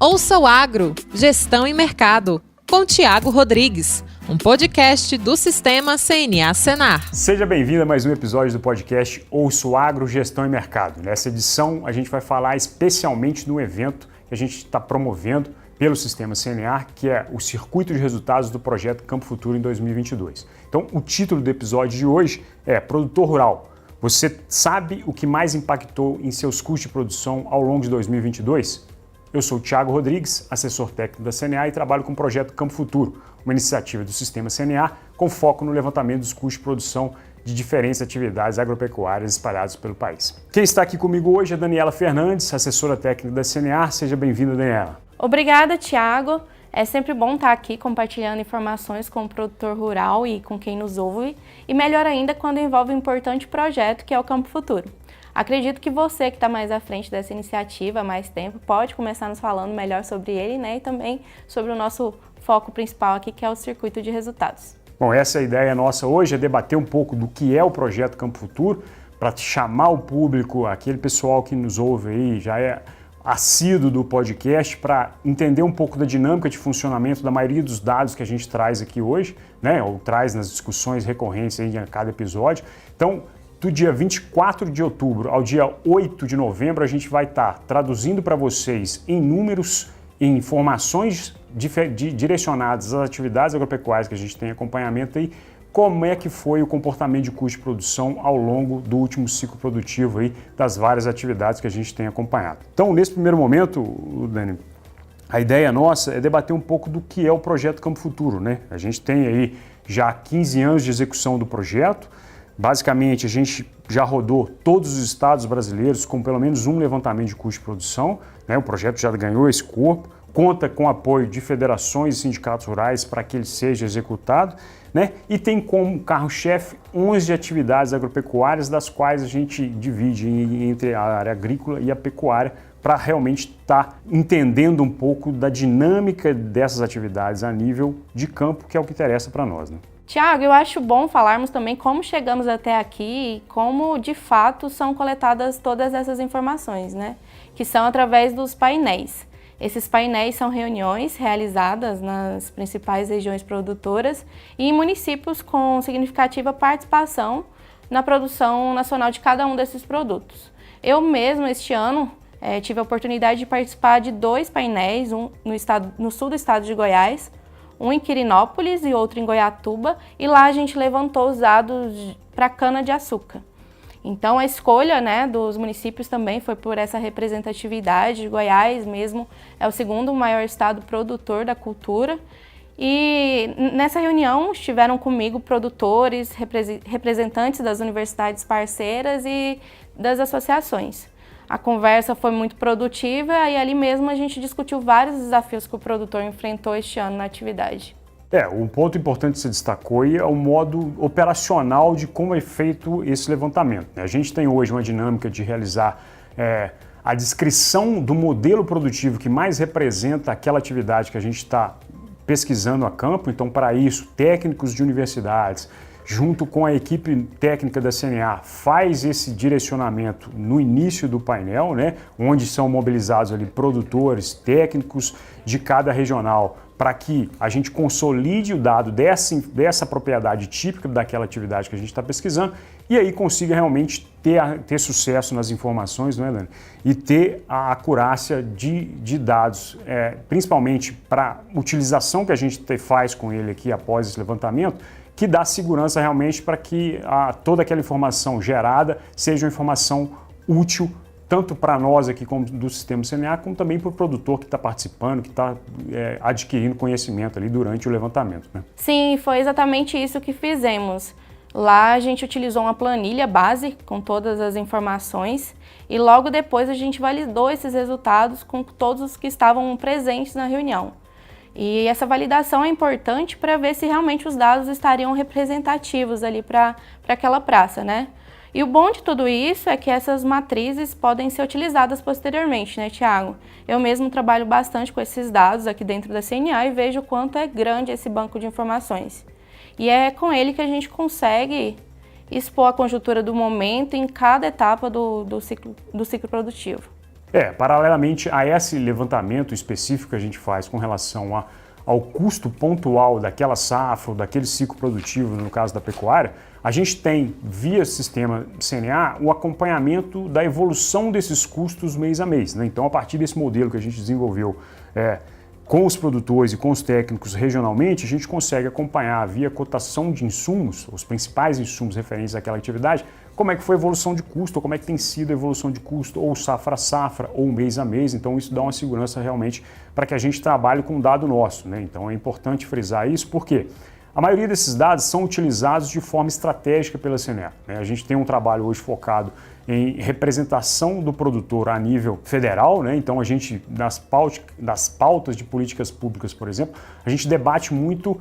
Ouça o Agro, Gestão e Mercado, com Tiago Rodrigues, um podcast do Sistema CNA Senar. Seja bem-vindo a mais um episódio do podcast Ouça o Agro, Gestão e Mercado. Nessa edição, a gente vai falar especialmente do evento que a gente está promovendo pelo Sistema CNA, que é o Circuito de Resultados do Projeto Campo Futuro em 2022. Então, o título do episódio de hoje é Produtor Rural. Você sabe o que mais impactou em seus custos de produção ao longo de 2022? Eu sou o Tiago Rodrigues, assessor técnico da CNA e trabalho com o projeto Campo Futuro, uma iniciativa do Sistema CNA com foco no levantamento dos custos de produção de diferentes atividades agropecuárias espalhadas pelo país. Quem está aqui comigo hoje é Daniela Fernandes, assessora técnica da CNA. Seja bem-vinda, Daniela. Obrigada, Tiago. É sempre bom estar aqui compartilhando informações com o produtor rural e com quem nos ouve, e melhor ainda quando envolve um importante projeto que é o Campo Futuro. Acredito que você que está mais à frente dessa iniciativa há mais tempo pode começar nos falando melhor sobre ele, né, e também sobre o nosso foco principal aqui, que é o circuito de resultados. Bom, essa é a ideia nossa hoje, é debater um pouco do que é o projeto Campo Futuro, para chamar o público, aquele pessoal que nos ouve aí, já é assíduo do podcast, para entender um pouco da dinâmica de funcionamento da maioria dos dados que a gente traz aqui hoje, né, ou traz nas discussões recorrentes aí a cada episódio. Então, do dia 24 de outubro ao dia 8 de novembro, a gente vai estar traduzindo para vocês em números, em informações direcionadas às atividades agropecuárias que a gente tem acompanhamento aí, como é que foi o comportamento de custo de produção ao longo do último ciclo produtivo aí, das várias atividades que a gente tem acompanhado. Então, nesse primeiro momento, Dani, a ideia nossa é debater um pouco do que é o projeto Campo Futuro, né? A gente tem aí já 15 anos de execução do projeto. Basicamente, a gente já rodou todos os estados brasileiros com pelo menos um levantamento de custo de produção, né? O projeto já ganhou esse corpo, conta com apoio de federações e sindicatos rurais para que ele seja executado, né? E tem como carro-chefe 11 atividades agropecuárias, das quais a gente divide entre a área agrícola e a pecuária, para realmente estar entendendo um pouco da dinâmica dessas atividades a nível de campo, que é o que interessa para nós, né? Tiago, eu acho bom falarmos também como chegamos até aqui e como, de fato, são coletadas todas essas informações, né? Que são através dos painéis. Esses painéis são reuniões realizadas nas principais regiões produtoras e em municípios com significativa participação na produção nacional de cada um desses produtos. Eu mesmo, este ano, tive a oportunidade de participar de 2 painéis, um no sul do estado de Goiás, um em Quirinópolis e outro em Goiatuba, e lá a gente levantou os dados para cana-de-açúcar. Então a escolha, né, dos municípios também foi por essa representatividade. Goiás mesmo é o segundo maior estado produtor da cultura. E nessa reunião estiveram comigo produtores, representantes das universidades parceiras e das associações. A conversa foi muito produtiva e ali mesmo a gente discutiu vários desafios que o produtor enfrentou este ano na atividade. Um ponto importante que você destacou aí é o modo operacional de como é feito esse levantamento. A gente tem hoje uma dinâmica de realizar a descrição do modelo produtivo que mais representa aquela atividade que a gente está pesquisando a campo. Então, para isso, técnicos de universidades, junto com a equipe técnica da CNA, faz esse direcionamento no início do painel, né, onde são mobilizados ali produtores, técnicos de cada regional, para que a gente consolide o dado dessa propriedade típica daquela atividade que a gente está pesquisando e aí consiga realmente ter sucesso nas informações, não é, Dani? E ter a acurácia de dados, principalmente para a utilização que a gente faz com ele aqui após esse levantamento, que dá segurança realmente para que toda aquela informação gerada seja uma informação útil, tanto para nós aqui como do Sistema CNA, como também para o produtor que está participando, que está adquirindo conhecimento ali durante o levantamento, né? Sim, foi exatamente isso que fizemos. Lá a gente utilizou uma planilha base com todas as informações e logo depois a gente validou esses resultados com todos os que estavam presentes na reunião. E essa validação é importante para ver se realmente os dados estariam representativos ali para aquela praça, né? E o bom de tudo isso é que essas matrizes podem ser utilizadas posteriormente, né, Tiago? Eu mesmo trabalho bastante com esses dados aqui dentro da CNA e vejo o quanto é grande esse banco de informações. E é com ele que a gente consegue expor a conjuntura do momento em cada etapa do ciclo produtivo. Paralelamente a esse levantamento específico que a gente faz com relação ao custo pontual daquela safra ou daquele ciclo produtivo, no caso da pecuária, a gente tem, via sistema CNA, o acompanhamento da evolução desses custos mês a mês, né? Então, a partir desse modelo que a gente desenvolveu com os produtores e com os técnicos regionalmente, a gente consegue acompanhar via cotação de insumos, os principais insumos referentes àquela atividade, como é que foi a evolução de custo, ou como é que tem sido a evolução de custo, ou safra a safra, ou mês a mês. Então isso dá uma segurança realmente para que a gente trabalhe com um dado nosso, né? Então é importante frisar isso, porque a maioria desses dados são utilizados de forma estratégica pela CNA, né? A gente tem um trabalho hoje focado em representação do produtor a nível federal, né? Então a gente, das pautas de políticas públicas, por exemplo, a gente debate muito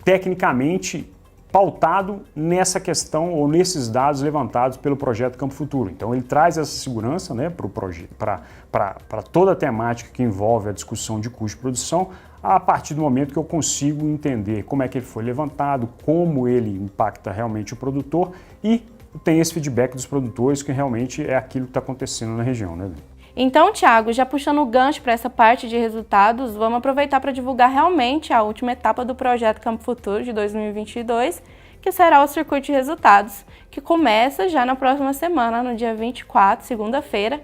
tecnicamente pautado nessa questão ou nesses dados levantados pelo projeto Campo Futuro. Então ele traz essa segurança, né, para toda a temática que envolve a discussão de custo de produção, a partir do momento que eu consigo entender como é que ele foi levantado, como ele impacta realmente o produtor e tem esse feedback dos produtores que realmente é aquilo que está acontecendo na região, né? Então, Thiago, já puxando o gancho para essa parte de resultados, vamos aproveitar para divulgar realmente a última etapa do projeto Campo Futuro de 2022, que será o circuito de resultados, que começa já na próxima semana, no dia 24, segunda-feira.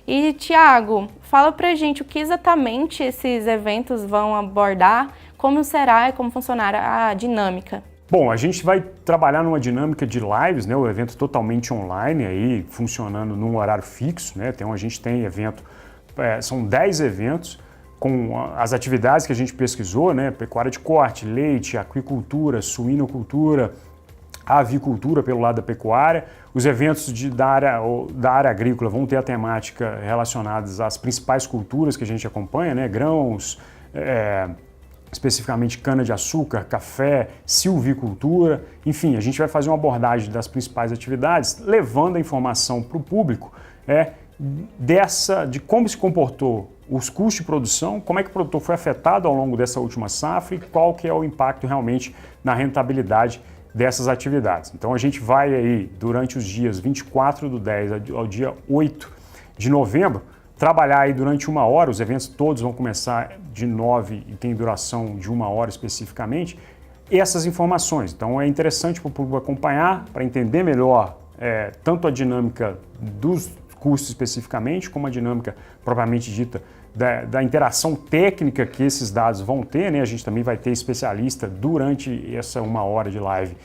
E, Thiago, fala pra gente o que exatamente esses eventos vão abordar, como será e como funcionará a dinâmica. Bom, a gente vai trabalhar numa dinâmica de lives, né? O evento totalmente online, aí funcionando num horário fixo, né? Então a gente tem evento, são 10 eventos com as atividades que a gente pesquisou, né? Pecuária de corte, leite, aquicultura, suinocultura, avicultura pelo lado da pecuária. Os eventos da área agrícola vão ter a temática relacionadas às principais culturas que a gente acompanha, né? Grãos, especificamente cana-de-açúcar, café, silvicultura, enfim, a gente vai fazer uma abordagem das principais atividades, levando a informação para o público de como se comportou os custos de produção, como é que o produtor foi afetado ao longo dessa última safra e qual que é o impacto realmente na rentabilidade dessas atividades. Então a gente vai aí, durante os dias 24/10 ao dia 8 de novembro, trabalhar aí durante 1 hora, os eventos todos vão começar de 9 e tem duração de 1 hora especificamente, essas informações. Então é interessante para o público acompanhar, para entender melhor tanto a dinâmica dos custos especificamente, como a dinâmica propriamente dita da interação técnica que esses dados vão ter, né? A gente também vai ter especialista durante essa 1 hora de live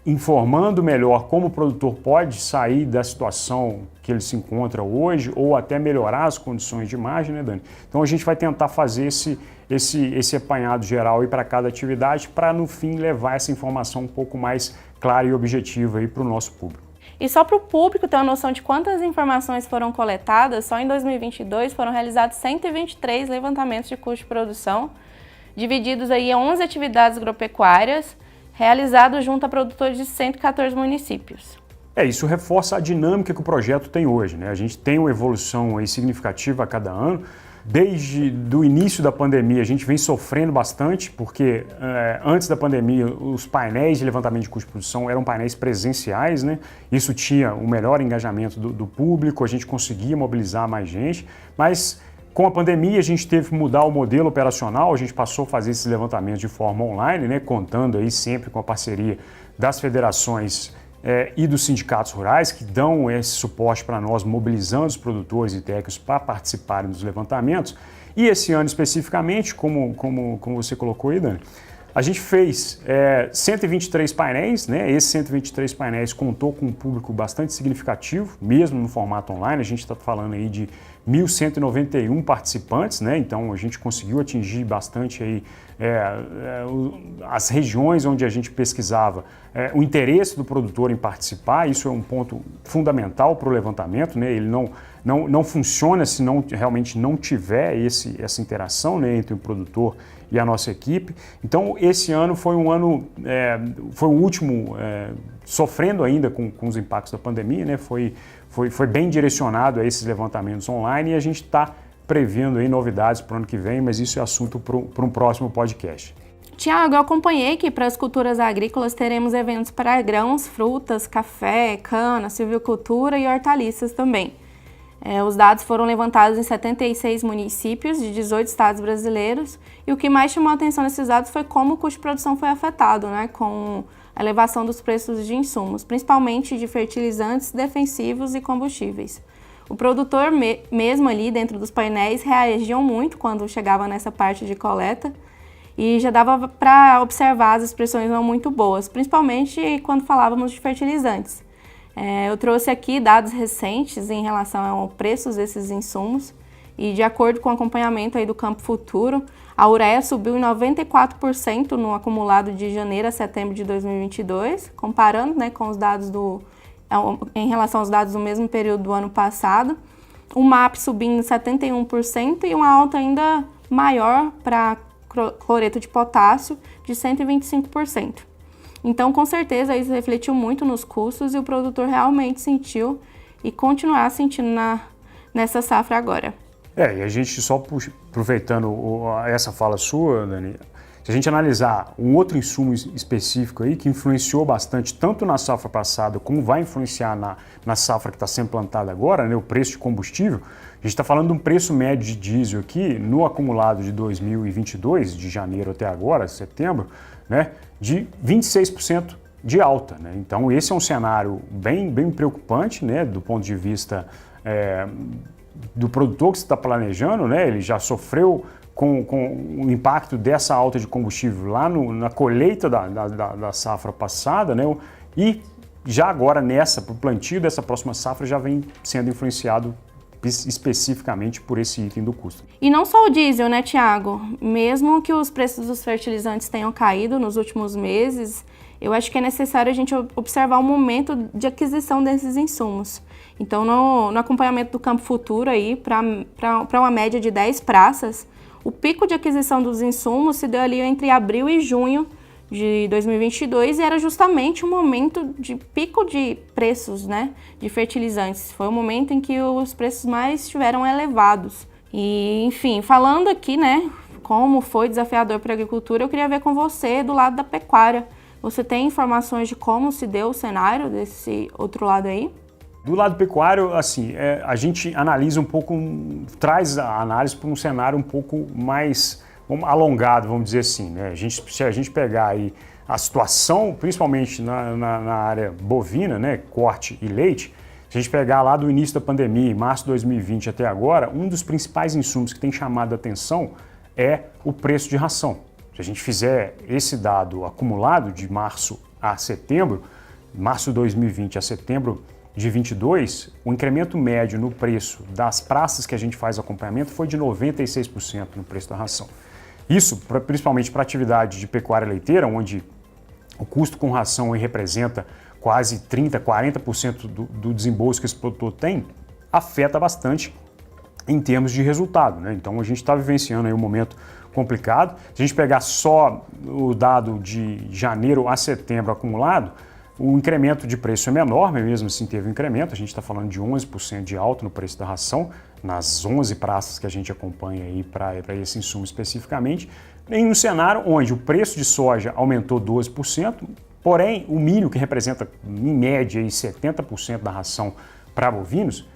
informando melhor como o produtor pode sair da situação que ele se encontra hoje ou até melhorar as condições de margem, né, Dani? Então a gente vai tentar fazer esse apanhado geral aí para cada atividade para no fim levar essa informação um pouco mais clara e objetiva aí para o nosso público. E só para o público ter uma noção de quantas informações foram coletadas, só em 2022 foram realizados 123 levantamentos de custo de produção, divididos aí em 11 atividades agropecuárias, realizados junto a produtores de 114 municípios. Isso reforça a dinâmica que o projeto tem hoje, né? A gente tem uma evolução aí significativa a cada ano. Desde o início da pandemia, a gente vem sofrendo bastante, porque antes da pandemia, os painéis de levantamento de custo de produção eram painéis presenciais, né? Isso tinha o melhor engajamento do público, a gente conseguia mobilizar mais gente, mas com a pandemia, a gente teve que mudar o modelo operacional, a gente passou a fazer esses levantamentos de forma online, né, contando aí sempre com a parceria das federações e dos sindicatos rurais, que dão esse suporte para nós, mobilizando os produtores e técnicos para participarem dos levantamentos. E esse ano especificamente, como você colocou aí, Dani, a gente fez 123 painéis, né? Esses 123 painéis contou com um público bastante significativo, mesmo no formato online. A gente está falando aí de 1.191 participantes, né? Então a gente conseguiu atingir bastante aí, as regiões onde a gente pesquisava, o interesse do produtor em participar. Isso é um ponto fundamental para o levantamento, né? Ele não funciona se realmente não tiver essa interação, né, entre o produtor e a nossa equipe. Então esse ano foi um ano, foi o último sofrendo ainda com os impactos da pandemia, né? Foi bem direcionado a esses levantamentos online e a gente está prevendo aí novidades para o ano que vem, mas isso é assunto para um próximo podcast. Tiago, eu acompanhei que para as culturas agrícolas teremos eventos para grãos, frutas, café, cana, silvicultura e hortaliças também. Os dados foram levantados em 76 municípios de 18 estados brasileiros e o que mais chamou a atenção nesses dados foi como o custo de produção foi afetado, né, com a elevação dos preços de insumos, principalmente de fertilizantes, defensivos e combustíveis. O produtor mesmo ali dentro dos painéis reagiam muito quando chegava nessa parte de coleta e já dava para observar as expressões não muito boas, principalmente quando falávamos de fertilizantes. Eu trouxe aqui dados recentes em relação ao preços desses insumos e de acordo com o acompanhamento aí do Campo Futuro, a ureia subiu em 94% no acumulado de janeiro a setembro de 2022, comparando, né, com os dados em relação aos dados do mesmo período do ano passado. O MAP subindo em 71% e uma alta ainda maior para cloreto de potássio de 125%. Então, com certeza, isso refletiu muito nos custos e o produtor realmente sentiu e continuar sentindo nessa safra agora. E a gente só aproveitando essa fala sua, Dani, se a gente analisar um outro insumo específico aí que influenciou bastante tanto na safra passada como vai influenciar na safra que está sendo plantada agora, né, o preço de combustível, a gente está falando de um preço médio de diesel aqui no acumulado de 2022, de janeiro até agora, setembro, né, de 26% de alta. Né? Então esse é um cenário bem preocupante, né, do ponto de vista do produtor que você está planejando, né? Ele já sofreu com o impacto dessa alta de combustível lá na colheita da safra passada, né? E já agora para o plantio dessa próxima safra já vem sendo influenciado especificamente por esse item do custo. E não só o diesel, né, Tiago? Mesmo que os preços dos fertilizantes tenham caído nos últimos meses, eu acho que é necessário a gente observar o momento de aquisição desses insumos. Então, no acompanhamento do Campo Futuro, para uma média de 10 praças, o pico de aquisição dos insumos se deu ali entre abril e junho de 2022 e era justamente o momento de pico de preços, né, de fertilizantes. Foi o momento em que os preços mais estiveram elevados. E, enfim, falando aqui, né, como foi desafiador para a agricultura, eu queria ver com você do lado da pecuária. Você tem informações de como se deu o cenário desse outro lado aí? Do lado pecuário, assim, a gente analisa um pouco, traz a análise para um cenário um pouco mais alongado, vamos dizer assim, né? Se a gente pegar aí a situação, principalmente na área bovina, né, corte e leite, se a gente pegar lá do início da pandemia, em março de 2020 até agora, um dos principais insumos que tem chamado a atenção é o preço de ração. Se a gente fizer esse dado acumulado de março a setembro, março de 2020 a setembro de 22, o incremento médio no preço das praças que a gente faz acompanhamento foi de 96% no preço da ração. Isso, principalmente para a atividade de pecuária leiteira, onde o custo com ração representa quase 30%, 40% do desembolso que esse produtor tem, afeta bastante em termos de resultado, né? Então a gente está vivenciando aí um momento complicado. Se a gente pegar só o dado de janeiro a setembro acumulado, o incremento de preço é menor, mas mesmo assim teve um incremento. A gente está falando de 11% de alta no preço da ração, nas 11 praças que a gente acompanha aí para esse insumo especificamente, em um cenário onde o preço de soja aumentou 12%, porém o milho, que representa em média aí 70% da ração para bovinos,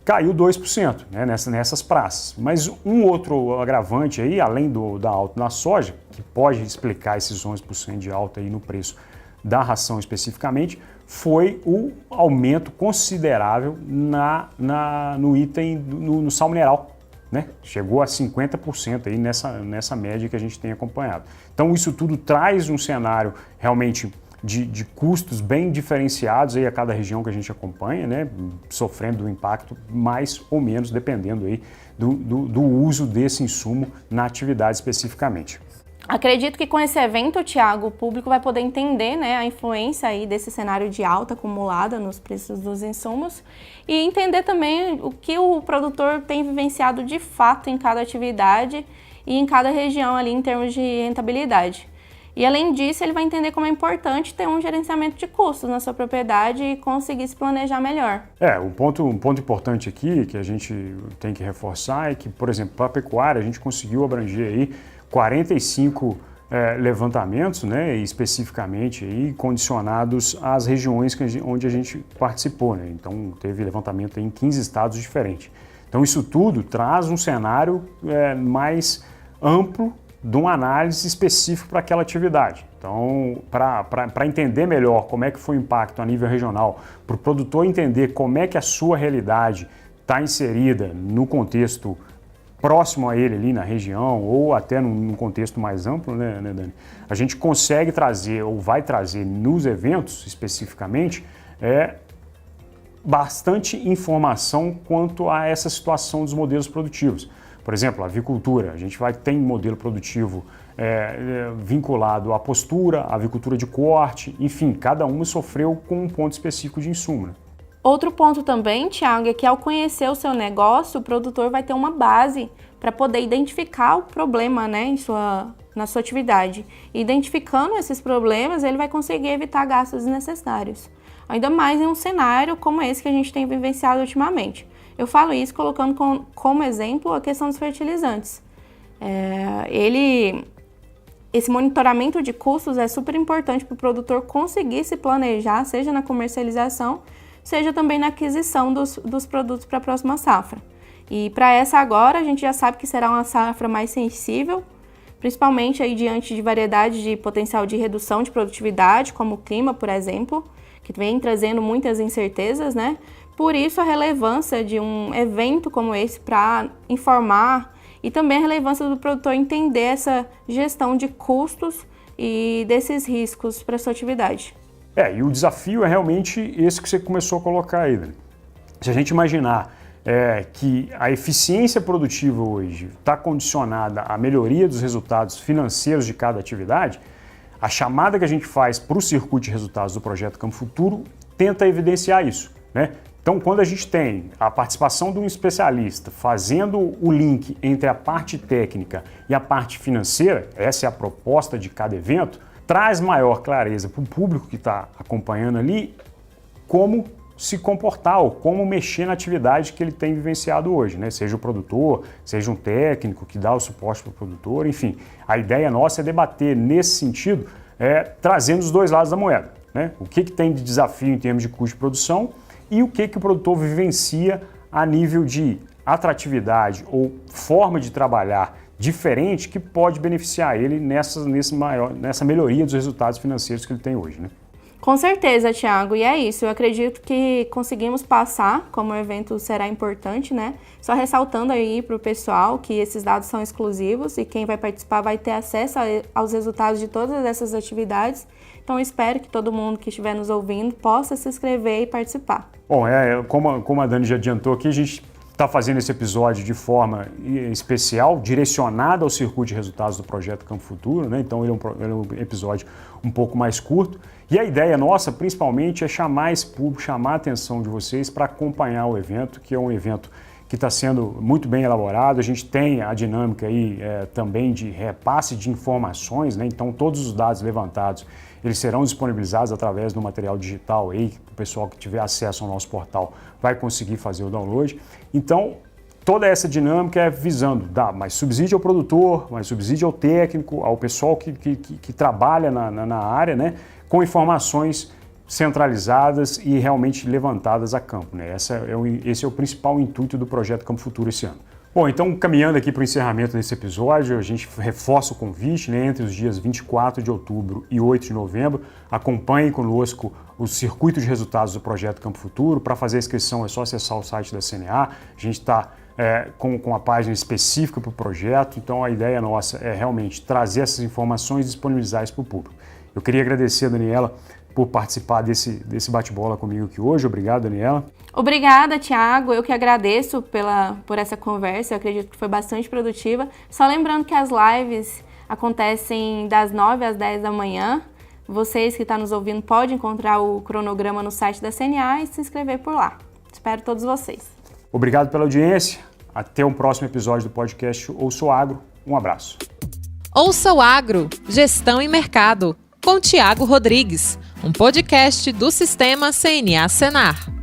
caiu 2%, né, nessas praças. Mas um outro agravante aí, além da alta na soja, que pode explicar esses 11% de alta aí no preço da ração especificamente, foi o aumento considerável no item, no sal mineral, né? Chegou a 50% aí nessa média que a gente tem acompanhado. Então isso tudo traz um cenário realmente de custos bem diferenciados aí a cada região que a gente acompanha, né? Sofrendo um impacto mais ou menos, dependendo aí do uso desse insumo na atividade especificamente. Acredito que com esse evento, Tiago, o público vai poder entender, né, a influência aí desse cenário de alta acumulada nos preços dos insumos e entender também o que o produtor tem vivenciado de fato em cada atividade e em cada região ali em termos de rentabilidade. E além disso, ele vai entender como é importante ter um gerenciamento de custos na sua propriedade e conseguir se planejar melhor. Um ponto importante aqui que a gente tem que reforçar é que, por exemplo, para a pecuária a gente conseguiu abranger aí 45 levantamentos, né, especificamente aí, condicionados às regiões onde a gente participou, né? Então teve levantamento em 15 estados diferentes. Então isso tudo traz um cenário mais amplo de uma análise específica para aquela atividade. Então, para entender melhor como é que foi o impacto a nível regional, para o produtor entender como é que a sua realidade está inserida no contexto próximo a ele ali na região ou até num contexto mais amplo, né, Dani? A gente consegue trazer ou vai trazer nos eventos especificamente bastante informação quanto a essa situação dos modelos produtivos. Por exemplo, a avicultura, a gente tem modelo produtivo vinculado à postura, à avicultura de corte, enfim, cada uma sofreu com um ponto específico de insumo, né? Outro ponto também, Thiago, é que ao conhecer o seu negócio, o produtor vai ter uma base para poder identificar o problema, né, na sua atividade. E identificando esses problemas, ele vai conseguir evitar gastos desnecessários. Ainda mais em um cenário como esse que a gente tem vivenciado ultimamente. Eu falo isso colocando como exemplo a questão dos fertilizantes. Esse monitoramento de custos é super importante para o produtor conseguir se planejar, seja na comercialização, seja também na aquisição dos produtos para a próxima safra. E para essa agora, a gente já sabe que será uma safra mais sensível, principalmente aí diante de variedade de potencial de redução de produtividade, como o clima, por exemplo, que vem trazendo muitas incertezas, né? Por isso a relevância de um evento como esse para informar e também a relevância do produtor entender essa gestão de custos e desses riscos para a sua atividade. E o desafio é realmente esse que você começou a colocar aí, Dani. Se a gente imaginar que a eficiência produtiva hoje está condicionada à melhoria dos resultados financeiros de cada atividade, a chamada que a gente faz para o circuito de resultados do projeto Campo Futuro tenta evidenciar isso, né? Então, quando a gente tem a participação de um especialista fazendo o link entre a parte técnica e a parte financeira, essa é a proposta de cada evento, traz maior clareza para o público que está acompanhando ali como se comportar ou como mexer na atividade que ele tem vivenciado hoje, né? Seja o produtor, seja um técnico que dá o suporte para o produtor, enfim. A ideia nossa é debater nesse sentido, trazendo os dois lados da moeda, né? O que tem de desafio em termos de custo de produção e o que o produtor vivencia a nível de atratividade ou forma de trabalhar diferente que pode beneficiar ele nessa melhoria dos resultados financeiros que ele tem hoje, né? Com certeza, Thiago, e é isso. Eu acredito que conseguimos passar como o evento será importante, né? Só ressaltando aí para o pessoal que esses dados são exclusivos e quem vai participar vai ter acesso aos resultados de todas essas atividades. Então, eu espero que todo mundo que estiver nos ouvindo possa se inscrever e participar. Bom, como a Dani já adiantou aqui, a gente está fazendo esse episódio de forma especial, direcionada ao circuito de resultados do projeto Campo Futuro, né? Então ele é um episódio um pouco mais curto. E a ideia nossa, principalmente, é chamar esse público, chamar a atenção de vocês para acompanhar o evento, que é um evento que está sendo muito bem elaborado. A gente tem a dinâmica aí também de repasse de informações, né? Então todos os dados levantados, eles serão disponibilizados através do material digital aí, o pessoal que tiver acesso ao nosso portal vai conseguir fazer o download. Então, toda essa dinâmica é visando dar mais subsídio ao produtor, mais subsídio ao técnico, ao pessoal que trabalha na área, né? Com informações centralizadas e realmente levantadas a campo, né? Esse é o principal intuito do projeto Campo Futuro esse ano. Bom, então caminhando aqui para o encerramento desse episódio, a gente reforça o convite, né, entre os dias 24 de outubro e 8 de novembro. Acompanhe conosco o circuito de resultados do projeto Campo Futuro. Para fazer a inscrição é só acessar o site da CNA. A gente está com a página específica para o projeto, então a ideia nossa é realmente trazer essas informações e disponibilizar isso para o público. Eu queria agradecer a Daniela por participar desse bate-bola comigo aqui hoje. Obrigado, Daniela. Obrigada, Thiago. Eu que agradeço por essa conversa. Eu acredito que foi bastante produtiva. Só lembrando que as lives acontecem das 9 às 10 da manhã. Vocês que estão nos ouvindo podem encontrar o cronograma no site da CNA e se inscrever por lá. Espero todos vocês. Obrigado pela audiência. Até um próximo episódio do podcast Ouça o Agro. Um abraço. Ouça o Agro, Gestão e Mercado, com Thiago Rodrigues, um podcast do Sistema CNA Senar.